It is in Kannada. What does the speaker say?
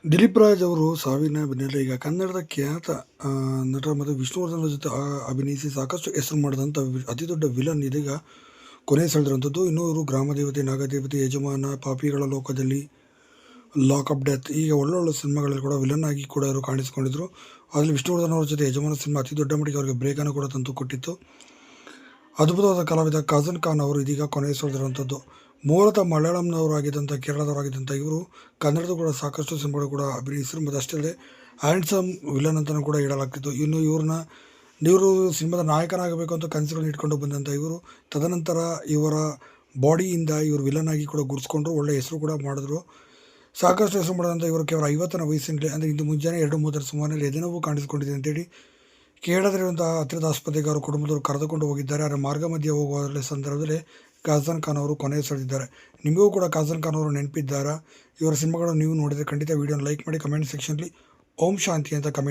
ದಿಲೀಪ್ ರಾಜ್ ಅವರು ಸಾವಿನ ಬೆನ್ನಲ್ಲೇ ಈಗ ಕನ್ನಡದ ಖ್ಯಾತ ನಟ ಮತ್ತು ವಿಷ್ಣುವರ್ಧನ್ ಅವ್ರ ಜೊತೆ ಅಭಿನಯಿಸಿ ಸಾಕಷ್ಟು ಹೆಸರು ಮಾಡಿದಂಥ ಅತಿ ದೊಡ್ಡ ವಿಲನ್ ಇದೀಗ ಕೊನೆ ಸೆಳೆದಿರುವಂಥದ್ದು. ಇನ್ನು ಇವರು ಗ್ರಾಮದೇವತೆ, ನಾಗದೇವತೆ, ಯಜಮಾನ, ಪಾಪಿಗಳ ಲೋಕದಲ್ಲಿ, ಲಾಕಪ್ ಡೆತ್, ಈಗ ಒಳ್ಳೊಳ್ಳೆ ಸಿನಿಮಾಗಳಲ್ಲಿ ಕೂಡ ವಿಲನ್ ಆಗಿ ಕೂಡ ಇವರು ಕಾಣಿಸಿಕೊಂಡಿದ್ರು. ಅದರಲ್ಲಿ ವಿಷ್ಣುವರ್ಧನ್ ಅವ್ರ ಜೊತೆ ಯಜಮಾನ ಸಿನಿಮಾ ಅತಿ ದೊಡ್ಡ ಮಟ್ಟಿಗೆ ಅವರಿಗೆ ಬ್ರೇಕನ್ನು ಕೂಡ ತಂದು ಕೊಟ್ಟಿತ್ತು. ಅದ್ಭುತವಾದ ಕಲಾವಿದ ಕಾಜಲ್ ಖಾನ್ ಅವರು ಇದೀಗ ಕೊನೆ ಸೆಳೆದಿರುವಂಥದ್ದು. ಮೂಲತಃ ಮಲಯಾಳಂನವರಾಗಿದ್ದಂಥ, ಕೇರಳದವರಾಗಿದ್ದಂಥ ಇವರು ಕನ್ನಡದ ಕೂಡ ಸಾಕಷ್ಟು ಸಿನಿಮಾಗಳು ಕೂಡ ಅಭಿನಯಿಸಿದರು. ಮತ್ತು ಅಷ್ಟೇ ಅಲ್ಲದೆ ಹ್ಯಾಂಡ್ಸಮ್ ವಿಲನ್ ಅಂತಲೂ ಕೂಡ ಹೇಳಲಾಗ್ತಿತ್ತು. ಇನ್ನು ಇವರು ಸಿನಿಮಾದ ನಾಯಕನಾಗಬೇಕು ಅಂತ ಕನಸುಗಳನ್ನ ಇಟ್ಕೊಂಡು ಬಂದಂಥ ಇವರು ತದನಂತರ ಇವರ ಬಾಡಿಯಿಂದ ಇವರು ವಿಲನ್ ಆಗಿ ಕೂಡ ಗುರುತಿಸ್ಕೊಂಡ್ರು. ಒಳ್ಳೆಯ ಹೆಸರು ಕೂಡ ಮಾಡಿದ್ರು. ಸಾಕಷ್ಟು ಹೆಸರು ಮಾಡಿದಂಥ ಇವರು ಕೇವಲ 50ನ ವಯಸ್ಸಿನಲ್ಲಿ, ಅಂದರೆ ಇಂದು ಮುಂಜಾನೆ 2-3 ಸುಮಾರಿನಲ್ಲಿ ಎದೆನೋವು ಕಾಣಿಸಿಕೊಂಡಿದೆ ಅಂತೇಳಿ ಕೇರಳದಲ್ಲಿರುವಂತಹ ಹತ್ತಿರದ ಆಸ್ಪತ್ರೆಗೆ ಅವರ ಕುಟುಂಬದವರು ಕರೆದುಕೊಂಡು ಹೋಗಿದ್ದಾರೆ. ಅದರ ಮಾರ್ಗ ಮಧ್ಯೆ ಹೋಗುವ ಸಂದರ್ಭದಲ್ಲಿ ಕಾಜಲ್ ಖಾನ್ ಅವರು ಕೊನೆ ಸೆಳೆದಿದ್ದಾರೆ. ನಿಮಗೂ ಕೂಡ ಕಾಜಲ್ ಖಾನ್ ಅವರು ನೆನಪಿದ್ದಾರಾ? ಇವರ ಸಿನಿಮಾಗಳನ್ನು ನೀವು ನೋಡಿದರೆ ಖಂಡಿತ ವಿಡಿಯೋನ ಲೈಕ್ ಮಾಡಿ, ಕಮೆಂಟ್ ಸೆಕ್ಷನ್ಲಿ ಓಂ ಶಾಂತಿ ಅಂತ ಕಮೆಂಟ್